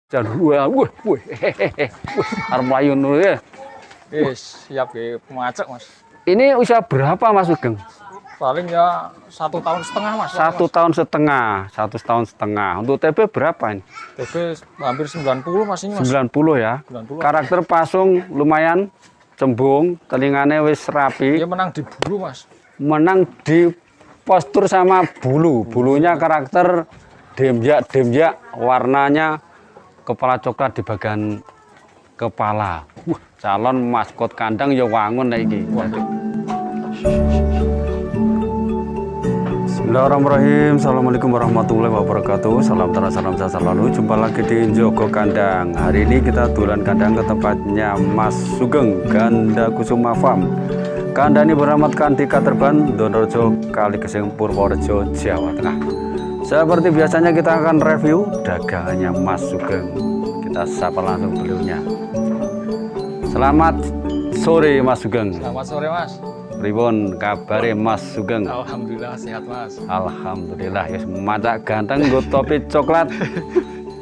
Wah, arep mlayu ngono ya. Siap ya, macet Mas. Ini usia berapa Mas Sugeng? Paling ya 1,5 tahun Mas. 1,5 tahun, 1,5 tahun. Untuk TB berapa ini? TB hampir 90 Mas ini Mas. 90 ya. 90. Karakter pasung lumayan cembung, telingane wis rapi. Dia menang di bulu Mas. Menang di postur sama bulu. Bulunya karakter demjak, warnanya kepala coklat di bagian kepala. Calon maskot kandang ya wangun nek iki. Bismillahirrahmanirrahim. Assalamualaikum warahmatullahi wabarakatuh. Salam terasa, salam sehat selalu. Jumpa lagi di Jogo Kandang. Hari ini kita dolan kandang ke tempatnya Mas Sugeng Ganda Kusuma Farm. Kandang ini beralamatkan di Katerban, Donorjo, Kalikeseng, Purworejo, Jawa Tengah. Seperti biasanya kita akan review dagangannya Mas Sugeng. Kita sapa langsung beliaunya. Selamat sore Mas Sugeng. Selamat sore Mas. Pripun kabare Mas Sugeng? Alhamdulillah sehat Mas. Alhamdulillah ya, macak ganteng nggo topi coklat.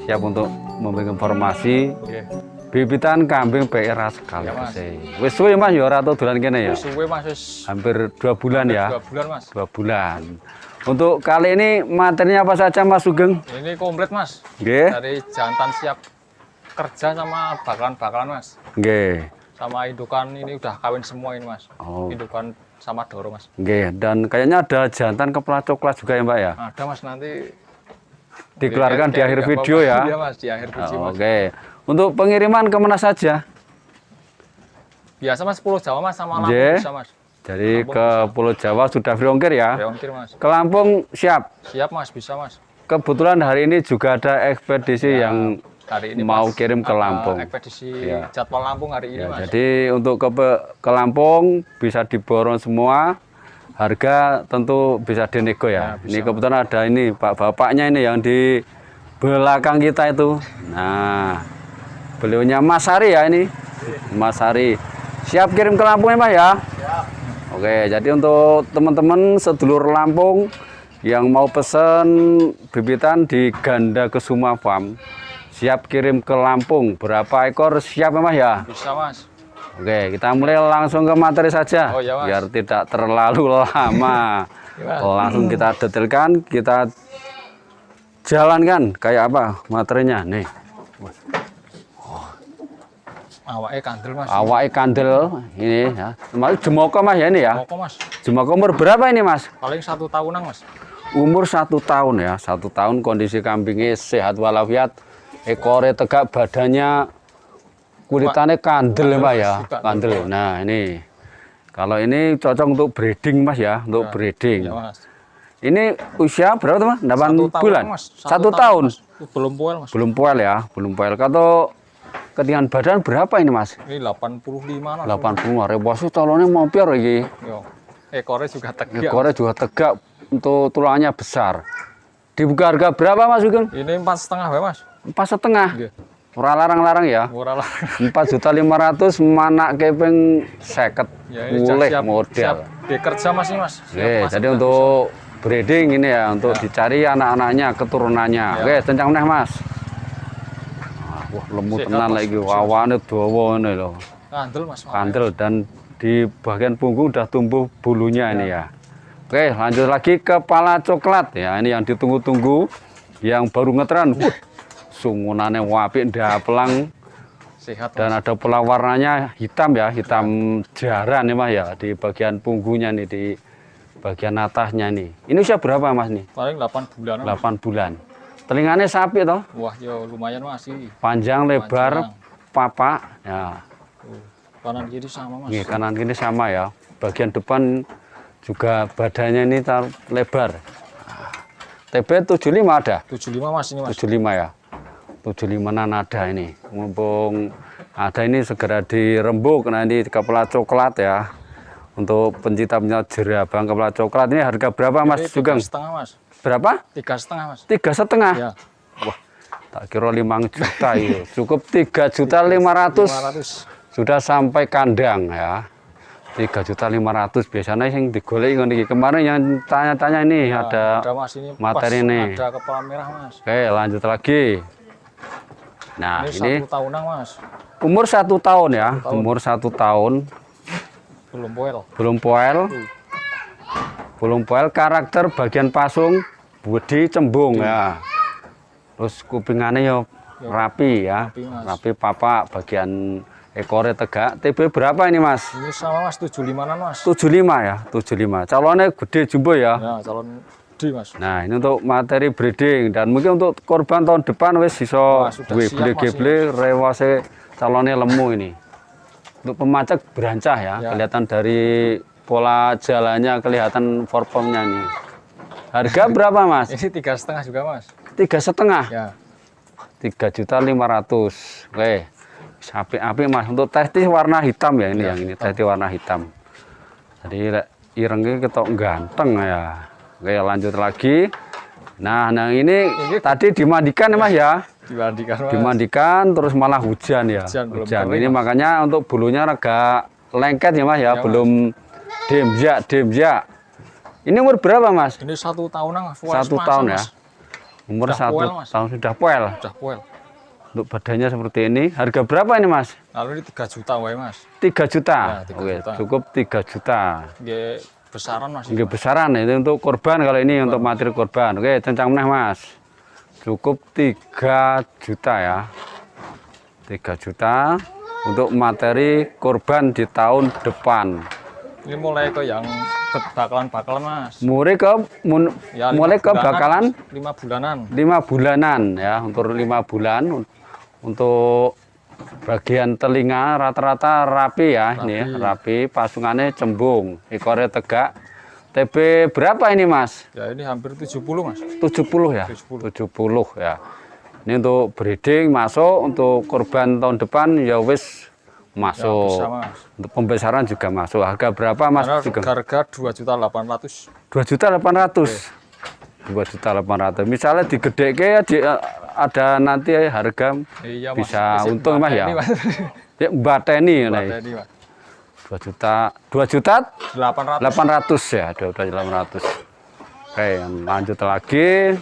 Siap untuk memberikan informasi. Bibitan kambing PR sekali. Wis suwe Mas ya ora tau dolan kene ya. Wis suwe Mas, wis hampir 2 bulan ya. 2 bulan Mas. 2 bulan. Untuk kali ini materinya apa saja Mas Sugeng? Ini komplit Mas. Nggih. Dari jantan siap kerja sama bakalan-bakalan Mas. Nggih. Sama indukan ini udah kawin semua ini Mas. Oh. Indukan sama doro Mas. Nggih, dan kayaknya ada jantan kepala coklat juga ya Mbak ya? Ada Mas, nanti dikeluarkan di akhir video ya? Iya Mas, di akhir video Mas. Oke. Untuk pengiriman kemana saja? Biasa Mas, Pulau Jawa Mas sama Lampung bisa Mas. Jadi Lampung ke bisa. Pulau Jawa sudah free ongkir ya? Free ongkir Mas. Ke Lampung siap? Siap Mas, bisa Mas. Kebetulan hari ini juga ada ekspedisi Ya, yang hari ini mau Mas, kirim ke Lampung. Ekspedisi Ya. jadwal Lampung hari ini Ya, Mas. jadi untuk ke Lampung bisa diborong semua. Harga tentu bisa dinego ya. Ya, bisa, Ini kebetulan ada ini Pak-bapaknya ini yang di belakang kita itu. Nah, beliaunya Mas Hari ya ini. Mas Hari. Siap kirim ke Lampung ya Mas ya? Siap. Oke, jadi untuk teman-teman sedulur Lampung yang mau pesen bibitan di Ganda Kusuma Farm, siap kirim ke Lampung. Berapa ekor siap ya Mas ya? Bisa Mas. Oke, kita mulai langsung ke materi saja. Oh, ya, Mas. Biar tidak terlalu lama. Ya, Langsung kita detailkan, kita jalankan kayak apa materinya. Nih, Awaknya kandel Mas. awake kandel ini ya. Termasuk jemoko Mas ya ini ya. Moko Mas. Jemoko umur berapa ini Mas? Paling 1 tahunan Mas. Umur 1 tahun ya. 1 tahun kondisi kambingnya sehat walafiat. Ekornya tegak, badannya kulitannya kandel ya Pak ya. Kandel. Nah ini. Kalau ini cocok untuk breeding Mas ya. Untuk breeding. Ya Mas. Ini usia berapa teman? 8 1 bulan? tahun, Mas. 1 tahun? Mas. Belum poel Mas. Belum poel ya. Belum poel. Kalau ketinggian badan berapa ini Mas? Ini 85 Mas. 80. Reposi calonnya mampir lagi. Yo. Ekornya juga tegak. Ekornya juga tegak. Untuk tulangnya besar. Dibuka harga berapa Mas Sugeng? Ini 4,5 ya Mas. 4,5. Iya. Ora larang-larang ya. Murah lah. 4.500.000 manak keping 50 Ya, ini mulai siap modal. bekerja Mas ini Mas. Siap Oke, Mas. jadi untuk breeding ini ya, untuk dicari anak-anaknya, keturunannya. Ya. Oke, kencang meneh Mas. Wah, lemu Sehat, tenan Mas. lagi, wawane dawa ini loh. Kandel Mas. Kandel dan di bagian punggung udah tumbuh bulunya ini ya. Oke, lanjut lagi kepala coklat ya. Ini yang ditunggu-tunggu, yang baru ngetren. Sungunannya wapik dapelang. Sehat Dan Mas. ada pula warnanya hitam ya, hitam jaran ya Mas ya, di bagian punggungnya nih, di bagian atasnya nih. Ini usia berapa Mas nih? Paling 8 bulan. 8 bulan. Telinganya sapi toh? Wah, yo lumayan Mas sih. Panjang, lebar, papa. Ya, Kanan kiri sama Mas. ini kanan kiri sama ya. Bagian depan juga badannya ini lebar. TB 75 ada? 75 Mas ini Mas. 75 ya. 75-an ada ini. Mumpung ada ini segera dirembuk nanti kepala coklat ya. Untuk pencinta jerabang kepala coklat ini harga berapa Mas Sugeng? 3,5 Mas. Berapa? 3,5 Mas. 3,5. Ya. Wah, tak kira 5 juta itu. Cukup 3.500.000 sudah sampai kandang ya. 3.500.000 biasanya yang digolek ini. Kemarin yang tanya-tanya ini Ya, ada Mas ini materi pas nih. Ada kepala merah Mas. Oke, lanjut lagi. Nah, ini ini 1 tahunan Mas. umur 1 tahun ya, 1 tahun. umur 1 tahun, Belum poel. belum poel, belum poel. Karakter bagian pasung, bodi cembung ya. Terus kupingannya ya rapi ya, Rapi, Mas. rapi papak, bagian ekornya tegak. TB berapa ini Mas? Ini sama Mas 75-an Mas. 75 ya, 75. Calonnya gede jumbo ya. Ya, calon gede Mas. Nah, ini untuk materi breeding dan mungkin untuk korban tahun depan wis iso Wah, sudah duwe siap, Mas, geble rewase calonnya lemu ini. Untuk pemacak berancah ya, Ya. kelihatan dari pola jalannya, kelihatan formnya nih. Harga berapa Mas? Ini 3,5 juga Mas. 3,5. Ya. 3.500.000. Oke. Api-api Mas. Untuk testis warna hitam ya ini Ya, yang ini hitam. testis warna hitam. Jadi irengnya ketok ganteng ya. Oke, lanjut lagi. Nah, ini tadi dimandikan ya Mas ya. Dimandikan Mas. Dimandikan terus malah hujan ya. Hujan, belum kering, Ini Mas. makanya untuk bulunya agak lengket ya Mas ya, Ya, Mas. belum demjak. Ini umur berapa Mas? Ini 1 tahunan Mas. 1 tahun ya. Umur Sudah 1 poel, Mas. tahun sudah poel. Udah poel. Untuk badannya seperti ini. Harga berapa ini Mas? Lalu ini 3 juta wae Mas. 3 juta. Ya, 3 Oke, juta. cukup 3 juta. Dia besaran Mas. Ini besaran itu untuk korban kalau ini untuk materi korban. Oke, cencang meneh Mas. Cukup 3 juta ya. 3 juta untuk materi korban di tahun depan. Ini mulai ke yang bakalan Mas. Mulai ke Ya, mulai 5 ke bulanan, bakalan Mas. 5 bulanan. 5 bulanan ya, untuk 5 bulan. Untuk bagian telinga rata-rata rapi ya, ini ya, rapi, pasungannya cembung, ekornya tegak. TB berapa ini Mas? Ya ini hampir 70 Mas. 70 ya? 70 ya. Ini untuk breeding masuk, untuk korban tahun depan ya wis masuk. bisa, Mas. Untuk pembesaran juga masuk. Harga berapa Mas? Karena Sugeng? harga 2.800.000. 2.800.000. 2.800.000. Misalnya digedeke ya ada nanti harga Iya Mas. bisa Masih untung Mas ya. ini, Mas. Ya bateni Buat nih. ini, Mas. 2.800.000 800. ya, 2.800.000. Oke, lanjut lagi.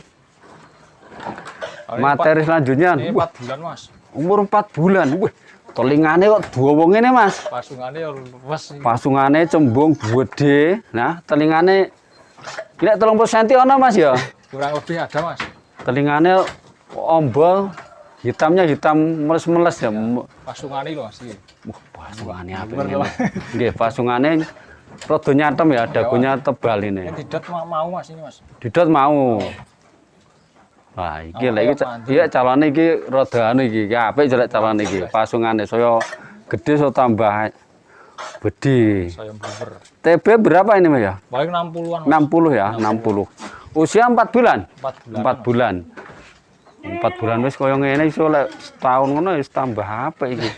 Oh, ini Materi selanjutnya. Ini 4 bulan Mas. Umur 4 bulan. Wih, telingane kok dua wong ini Mas. Pasungannya luas nih. Pasungane cembung gede. Nah, telingane ini 30 cm ono Mas ya. Kurang lebih ada Mas. Telingane ombol, hitamnya hitam meles-meles ya. Pasungannya loh Mas. Ini. Wah, pasungane apa Bener, ini? Mas. Nggih, pasungane rada nyatem ya, dagunya tebal ini. Ini didat mau Mas ini Mas. Didot mau. Wah, iki Oh, lagi kayak mandi. iya calone iki rada anu iki, apik jelek calone iki. Pasungane saya gede so tambah bedi. Saya blubber. TB berapa ini Mas ya? Paling 60-an Mas. 60 ya, 60. Usia 4 bulan. 4 bulan. 4 bulan. 4 bulan wis koyo ngene iso lek setahun ngono wis tambah apik iki.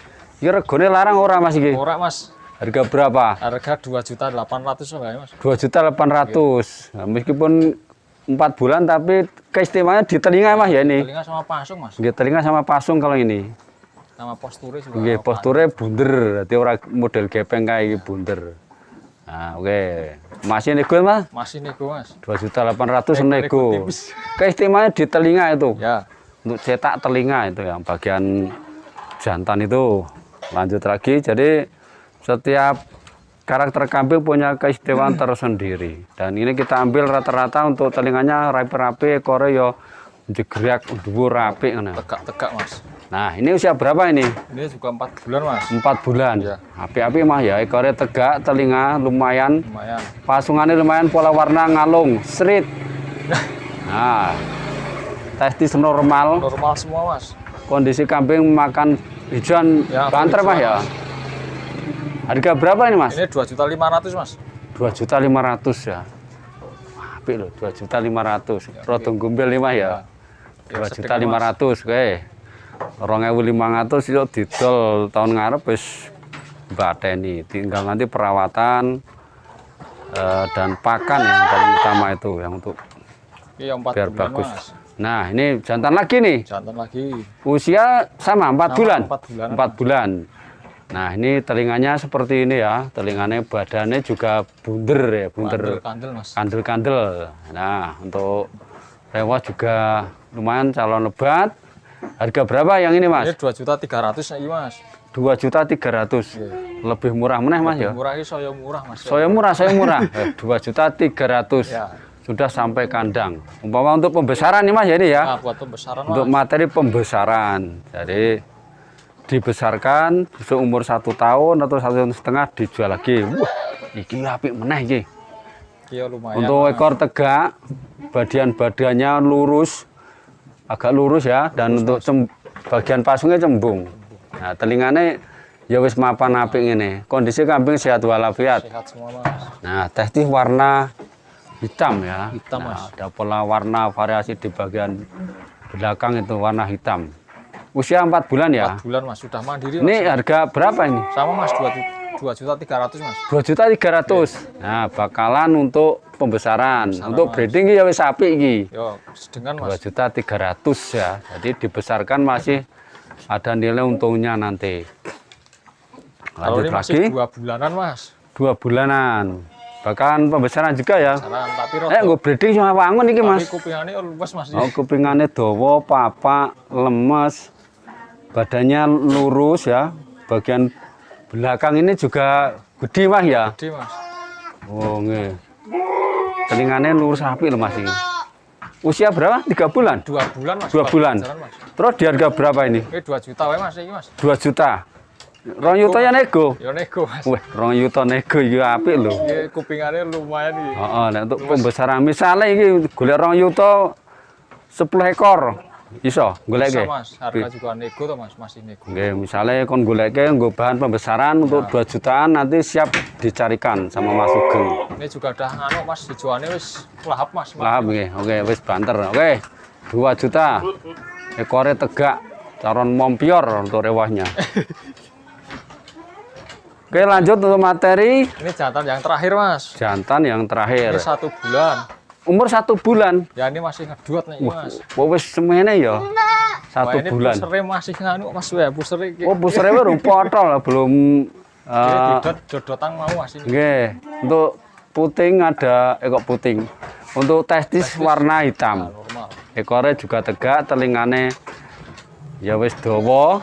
Iki regane larang ora Mas iki? Ora Mas. Harga berapa? Harga 2.800.000 wae Mas. 2.800.000. Nah, meskipun 4 bulan tapi keistimewaannya di telinga Mas ya ini. Telinga sama pasung Mas. Nggih, telinga sama pasung kalau ini. Sama posturnya juga. Nggih, posturnya bunder, dadi ora model gepeng kayak iki bunder. Nah, oke. Masih nego Mas? Masih nego Mas. 2.800.000 Nego nego. tipis. Keistimewaannya di telinga itu. Ya. Untuk cetak telinga itu yang bagian jantan itu. Lanjut lagi, jadi setiap karakter kambing punya keistimewaan tersendiri. Dan ini kita ambil rata-rata untuk telinganya rapi-rapi, ekornya ya jegrak, dhuwur rapi. Tegak-tegak Mas. Nah, ini usia berapa ini? Ini juga 4 bulan Mas. 4 bulan. Iya. Api-api mah ya, ekornya tegak, telinga lumayan, Lumayan. pasungannya lumayan, pola warna ngalung, serit. Nah, testis normal, Normal semua Mas. kondisi kambing makan hijauan Ya, banter hijauan, Mas ya. Mas. Harga berapa ini Mas? Ini 2.500.000 Mas. 2.500.000 ya. Apik loh, 2.500.000. Rodong gombel nih Mas ya. Ya, 2.500.000 oke. 2.500 itu didol tahun ngarep wis bateni. Tinggal nanti perawatan dan pakan yang paling utama itu yang untuk Iya 4 biar bulan bagus. Mas. Nah, ini jantan lagi nih. Jantan lagi. Usia sama 4 bulan. 4 bulan. 4 bulan. Nah, ini telinganya seperti ini ya. Telinganya badannya juga bunder ya, bunder. Kandel Mas. Kandel-kandel. Nah, untuk rewas juga lumayan calon lebat. Harga berapa yang ini Mas? Ini 2.300.000 nih Mas. 2.300.000. Lebih murah meneh Mas ya? Murah ini saya murah Mas. Saya murah. 2.300.000. Ya. Sudah sampai kandang. Umpama untuk pembesaran nih Mas ya ini ya. Nah, buat pembesaran Untuk Mas. materi pembesaran. Jadi dibesarkan seumur 1 tahun atau 1,5 tahun dijual lagi. Wah, iki apik meneh iki. Iya lumayan. Untuk Mas. ekor tegak, badannya lurus, agak lurus ya, dan untuk bagian pasungnya cembung. Nah, telingane ya wis mapan apik ngene. Kondisi kambing sehat walafiat. Sehat semua Mas. Nah, teh warna hitam ya. Hitam, Nah, Mas. ada pola warna variasi di bagian belakang itu warna hitam. Usia 4 bulan ya. 4 bulan Mas, sudah mandiri Mas. Ini harga berapa ini? Sama Mas, 2.300.000 Mas. 2.300.000. Nah, bakalan untuk pembesaran. Untuk Mas. breeding ya wis apik iki. Yo, sedengan Mas. 2.300.000 ya. Jadi dibesarkan masih ada nilai untungnya nanti. Kalau Lanjut ini masih lagi. 2 bulanan Mas. 2 bulanan. Bahkan pembesaran juga ya. Besaran, tapi Gue breeding sama wangun iki Mas. tapi kupingannya luwes Mas. Oh, kupingannya dawa, papak, lemes. Badannya lurus ya. Bagian belakang ini juga gede Mas ya. Gede Mas. Oh, nggih. Telinganya lurus apik loh Mas ini. Usia berapa? 3 bulan? 2 bulan Mas. 2 bulan. Pacaran, Mas. Terus di harga berapa ini? Ini 2 juta wae Mas iki Mas. 2 juta. 2 juta ya nego. Yo nego Mas. Wah, 2 juta nego iki apik lho. Ini kupingannya lumayan iki. Heeh, nek untuk pembesaran misalnya iki golek 2 juta 10 ekor. Iso goleke? Bisa Mas, harga juga nego tuh Mas, masih nego. Nggih, misalnya kon goleke nggo bahan pembesaran untuk 2 jutaan nanti siap dicarikan sama Mas Sugeng. Ini juga udah anu Mas, dijualnya wis lahap Mas. Lahap nggih. Oke, wis banter. Oke. 2 juta. Ekornya tegak, caron mompior untuk rewahnya. Oke, lanjut untuk materi Ini jantan yang terakhir Mas. jantan yang terakhir. Ini 1 bulan. Umur 1 bulan. Ya ini masih ngedot nih Mas. Wis semene ya. 1 Wah, ini bulan. pusere masih nganu Mas ya, pusere iki. Oh, busere baru potol belum Ini didot jodotan mau Mas ini. nggih. Untuk puting ada kok puting. Untuk testis warna hitam. Normal. Ekornya juga tegak, telingane ya wis dawa,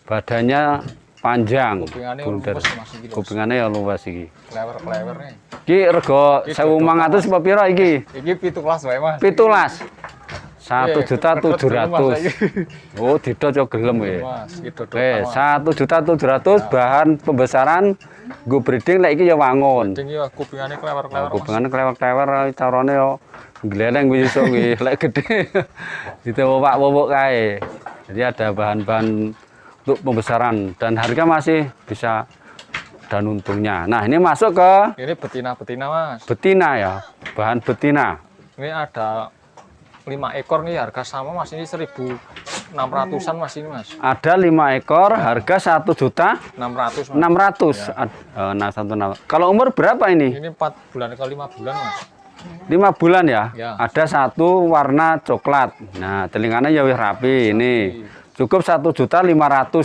badannya panjang. Kupingannya Bunder. luwes Mas iki. Kupingannya ya luas iki. Klewer-klewer nih. Iki rega 1.500 apa pira iki? Iki 17 wae Mas. 17. 1.700.000. Mas, Oh, didot yo gelem ya. Mas, iki dodot. Oke, 1.700.000 bahan pembesaran nggo breeding lek iki ya wangun. Ding ya kupingannya klewer-klewer Mas. Kupingane klewek-klewer carane yo gleleng wis iso kuwi lek gede. Ditewok-wok kae. Jadi ada bahan-bahan untuk pembesaran dan harga masih bisa dan untungnya. Nah, ini masuk ke Ini betina-betina Mas. betina ya, bahan betina. Ini ada 5 ekor nih, harga sama Mas, ini 1.600-an Mas ini Mas. Ada 5 ekor, harga 1.600.000. 600 Mas. Nah, kalau umur berapa ini? Ini 4 bulan ke 5 bulan Mas. 5 bulan ya? Ya. Ada 1 warna coklat. Nah, telinganya ya wis rapi ini. Cukup 1.500.000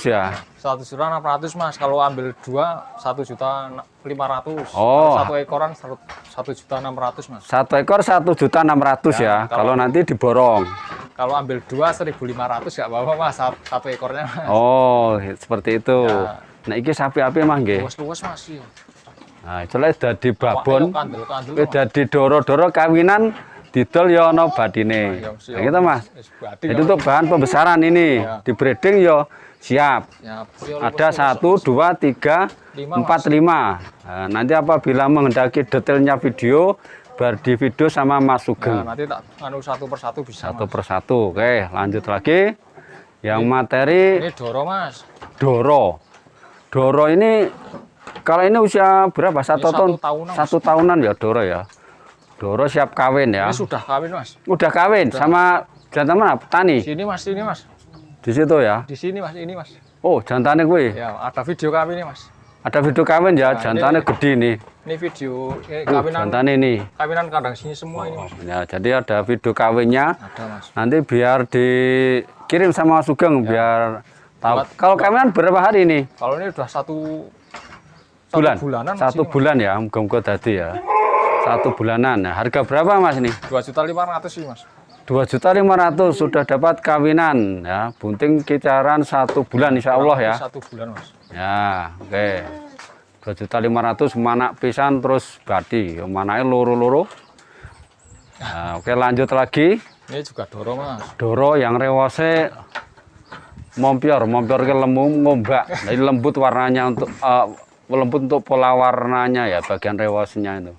ya. 1.600.000 Mas, kalau ambil 2 1.500.000. Oh. 1 ekoran 1.600.000 Mas. 1 ekor 1.600.000 ya. Kalau nanti diborong. Kalau ambil 2 1.500 nggak apa-apa Mas, 1 ekornya Mas. Oh, seperti itu. Ya. Nah, iki sapi-api mah nggih. Luwes-luwes Mas iya. Nah, itu dadi babon. Kandel-kandel. Wis dadi doro-doro kawinan didol ya ana badine. Nah, gitu Mas. Jadi untuk bahan pembesaran ini Ya. di breeding ya siap. Ya, Ada 1, 2, 3, 4, 5. Nah, nanti apabila menghendaki detailnya video, bar di video sama Mas Sugeng. Nah, nanti tak anu satu persatu bisa. Satu Mas. persatu. Oke, lanjut lagi. Yang materi Ini doro Mas. Doro. Doro ini kalau ini usia berapa? Ini 1 tahun? 1 tahunan, 1 tahunan ya Doro ya. Doro siap kawin ya. Ini sudah kawin Mas. Udah kawin sama jantan mana? Petani. Sini Mas, ini Mas. Di situ ya. Di sini Mas, ini Mas. Oh, jantannya gue. Ya, ada video kawin nih Mas. Ada video kawin ya, Nah, jantannya ini- gede nih. Ini video Kawinan jantannya ini. kawinan kandang sini semua ini Mas. Ya, jadi ada video kawinnya. Ada Mas. Nanti biar dikirim sama Sugeng biar tahu. Buat- Kalau kawinan berapa hari ini? Kalau ini udah satu Bulan. bulanan Mas, 1 ini, Mas. bulan ya, muga-muga tadi ya. 1 bulanan. Nah, harga berapa Mas ini? 2.500.000 sih Mas. 2.500.000 sudah dapat kawinan ya, bunting kisaran 1 bulan insya Allah ya. 1 bulan Mas. Ya, oke. 2.500.000 manak pisan terus badi, manake loro-loro. Nah, oke lanjut lagi. Ini juga doro Mas. Doro yang rewose mompior ke lemu ngombak. Jadi lembut warnanya lembut untuk pola warnanya ya, bagian rewosnya itu.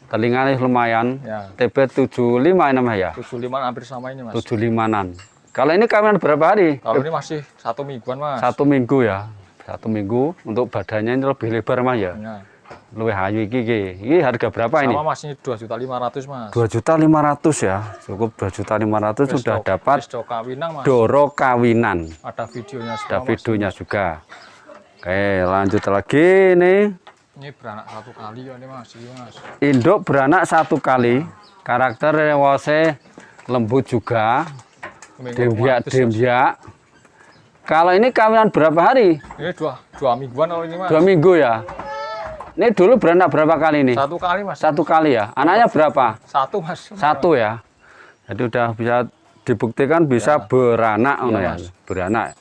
Telinganya lumayan, Ya. TB 75 ini Mas ya. 75 hampir sama ini Mas. 75-an. Kalau ini kawinan berapa hari? Kalau ini masih 1 mingguan Mas. 1 minggu ya. 1 minggu untuk badannya ini lebih lebar Mas ya. Ya. Luwih ayu iki. Ini harga berapa ini? Sama Mas ini 2.500.000 Mas. 2.500.000 ya. Cukup 2.500.000 sudah dapat Wis kawinan Mas. doro kawinan. Ada videonya semua. Ada Mas. videonya juga. Oke, lanjut lagi nih. Ini beranak 1 kali ya ini Mas. Ini Mas. Induk beranak 1 kali. Karakter rewose lembut juga. Dembiak. Kalau ini kawinan berapa hari? Ini 2 mingguan kalau ini Mas. 2 minggu ya. Ini dulu beranak berapa kali ini? 1 kali Mas. 1 kali ya. Anaknya berapa? 1 Mas. 1 ya. Jadi udah bisa dibuktikan bisa beranak, Ya, ya. Mas. Beranak.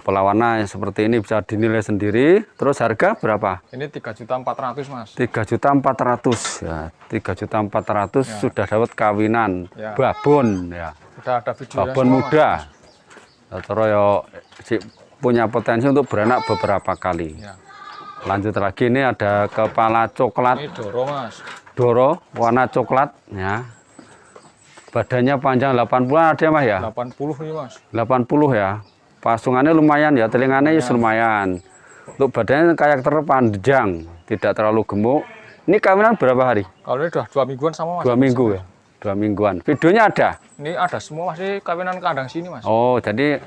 Pola warna seperti ini bisa dinilai sendiri. Terus harga berapa? Ini 3.400.000 Mas. 3.400.000 ya. 3.400.000 Ya. sudah dapat kawinan Ya. babon ya. Sudah ada videonya Babon semua, muda. Mas. Terus ya punya potensi untuk beranak beberapa kali. Ya. Lanjut lagi ini ada kepala coklat Ini doro Mas. doro warna coklat ya. Badannya panjang 80-an ada Mas ya? 80 ini Mas. 80 ya. Pasungannya lumayan ya, telinganya lumayan. Untuk badannya karakter panjang, tidak terlalu gemuk. Ini kawinan berapa hari? Kalau ini udah 2 mingguan sama Mas. 2 minggu ya. 2 mingguan. Videonya ada? Ini ada semua Mas. Ini kawinan kandang sini Mas. Oh, jadi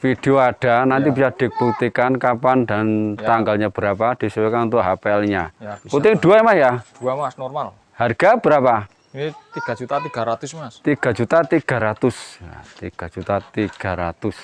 video ada, nanti Ya. bisa dibuktikan kapan dan Ya. tanggalnya berapa, disesuaikan untuk HPL-nya. Ya, bisa, Puting Mas. 2 ya Mas ya? 2 Mas normal. Harga berapa? Ini 3.300.000 Mas. 3.300.000. Ya, 3.300.000.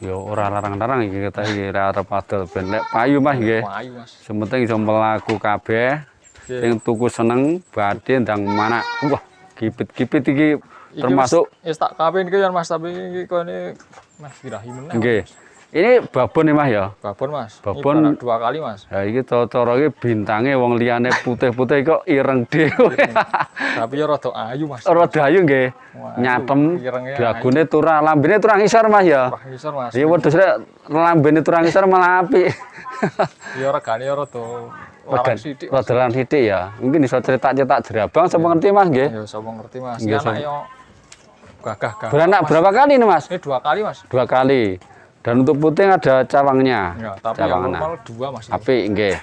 Yo ora larang-larang iki kita iki arep adol ben lek payu Mas nggih. Payu Mas. Sementing iso mlaku kabeh. Oke. Sing tuku seneng badhe ndang manak. Wah, kipit-kipit iki Iki termasuk wis tak kawin iki ya Mas, tapi iki kok ini Mas birahi meneh. nggih. Ini babon nih Mas ya. Babon Mas. Babon. Ini beranak 2 kali Mas. Ya iki cara iki bintange wong liyane putih-putih kok ireng dhewe. Tapi ya rada ayu Mas. Rada ayu nggih. Wah, Nyatem, irengnya dagune turah, lambene turah ngisor Mas ya. Wah, ngisor Mas. Iya wedhus rek lambene turah ngisor malah apik. Ya regane ya rada larang sithik. Mas. Rada larang sithik ya. Mungkin iso cetak-cetak jerabang sapa ngerti Mas nggih. Ya sapa ngerti Mas. Nggih, Ini anak yo gagah-gagah. Beranak Mas. berapa kali nih Mas? Ini 2 kali Mas. 2 kali. Dan untuk puting ada cawangnya. Ya, tapi yang Cawangan. normal 2 Mas. Apik nggih.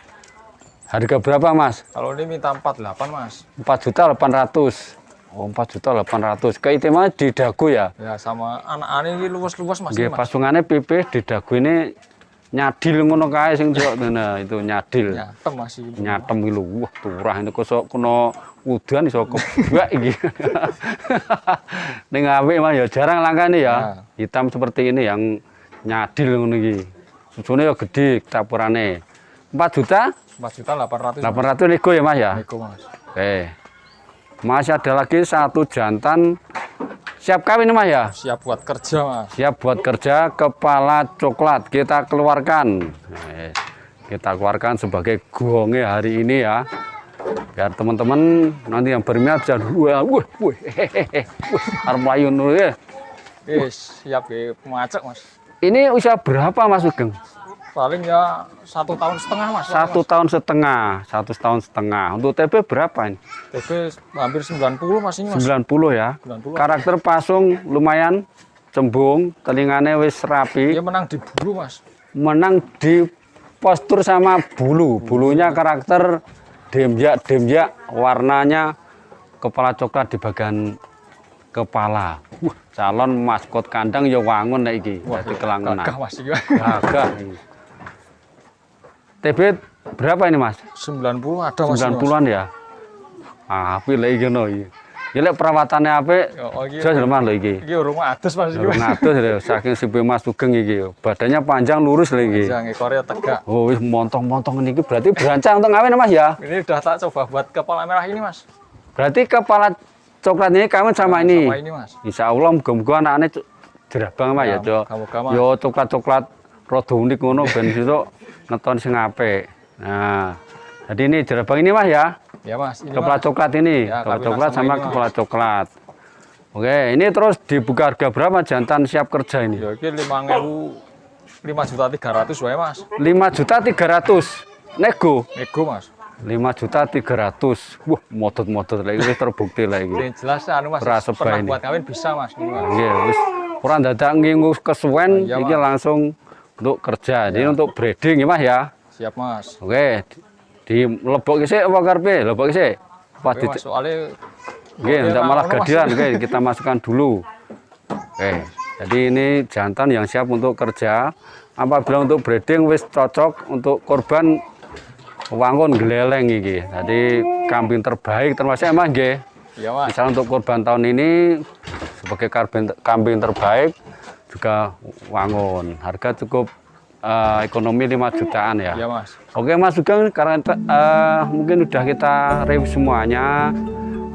Harga berapa Mas? Kalau ini minta 48 Mas. 4.800.000. Oh, 4.800.000. Keitimanya di dagu ya. Ya sama anak-anak ini luas-luas Mas. Nggih, Ini, Mas. pasungannya pipih di dagu ini nyadil ngono kae sing nah, itu nyadil. Nyatem Mas ini. Nyatem iki lho. Wah, turah ini kok kena udan iso kebak iki. Ning awik Mas ya jarang langka ini ya. Hitam seperti ini yang nyadil ngono iki. Susune ya gede capurane. 4.800.000. 4.800.000 nego ya Mas ya. Nego Mas. Oke. Masih ada lagi 1 jantan siap kawin Mas ya. Siap buat kerja Mas. Siap buat kerja, kepala coklat kita keluarkan. Nah, kita keluarkan sebagai gonge hari ini ya. Biar teman-teman nanti yang berminat bisa arep mlayu ngono ya. Wis siap ge pemacek Mas. Ini usia berapa Mas Sugeng? Paling ya 1 tahun setengah Mas. 1 tahun setengah, 1 tahun setengah. Untuk TB berapa ini? TB hampir 90 Mas ini Mas. 90 ya. 90. Karakter pasung lumayan cembung, telingane wis rapi. Dia menang di bulu Mas. Menang di postur sama bulu. Bulunya karakter demjak, warnanya kepala coklat di bagian kepala. Calon maskot kandang ya wangun nek iki. Dadi kelangenan. Gagah Mas iki. Gagah. TB berapa ini Mas? 90 ada Mas. 90-an ya. Apik lek iki ngono iki. Ya lek perawatane apik, Oh iki. jelas lemah lho iki. Iki urung adus Mas iki. Ngatus lho saking sibe Mas Sugeng iki. Badannya panjang lurus lho iki. Jangan ekornya tegak. Oh wis montong-montong niki berarti berancang untuk ngawin Mas ya. Ini udah tak coba buat kepala merah ini Mas. Berarti kepala coklat ini kawin sama ini. Sama ini Mas. Insya Allah muga-muga anak-anaknya jerabang Mas ya. Moga-moga, Mas. Yo coklat-coklat rada unik ngono ben sesuk ngeton sing apik. Nah, jadi ini jerabang ini Mas ya. Ya Mas, ini Kepala Mas. coklat ini, Ya, kepala kawin coklat sama sama ini, kepala Mas. coklat. Oke, ini terus dibuka harga berapa jantan siap kerja ini? Ya iki 5.300.000 wae Mas. 5.300.000 nego. Nego Mas. 5.300.000. Wah, modot-modot lagi wis terbukti lagi. Yang jelas anu Mas, Ora sebah pernah ini. buat kawin bisa Mas. Ini, Mas. Nggih, wis ora dadak ngingu kesuwen Iya, iki Mas. langsung untuk kerja. Ini untuk breeding ya Mas ya. Siap Mas. Oke, di lebok sik apa karepe? Lebok sik. Apa Oke, Mas, soalnya nggih, ndak Oke, malah nah, Mas. gadian, oke, kita masukkan dulu. Oke. Jadi ini jantan yang siap untuk kerja. Apabila untuk breeding wis cocok untuk korban wangun geleleng iki. Jadi kambing terbaik termasuk emang nggih. iya Mas. Misal untuk korban tahun ini sebagai kambing terbaik juga wangun. Harga cukup ekonomi 5 jutaan ya. Iya Mas. Oke Mas Sugeng, karena mungkin udah kita review semuanya.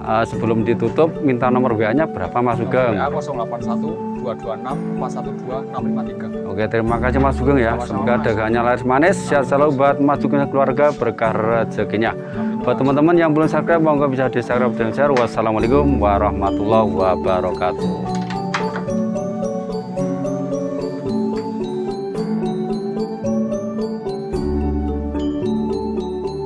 Sebelum ditutup, minta nomor WA-nya berapa Mas Sugeng? WA 081 226 412 653. Oke, terima kasih Mas Sugeng ya. Sama-sama, Semoga Mas. dagangannya laris manis. Sehat selalu buat Mas Sugeng dan keluarga, berkah rezekinya. Buat teman-teman yang belum subscribe, monggo bisa di subscribe dan share. Wassalamualaikum warahmatullahi wabarakatuh.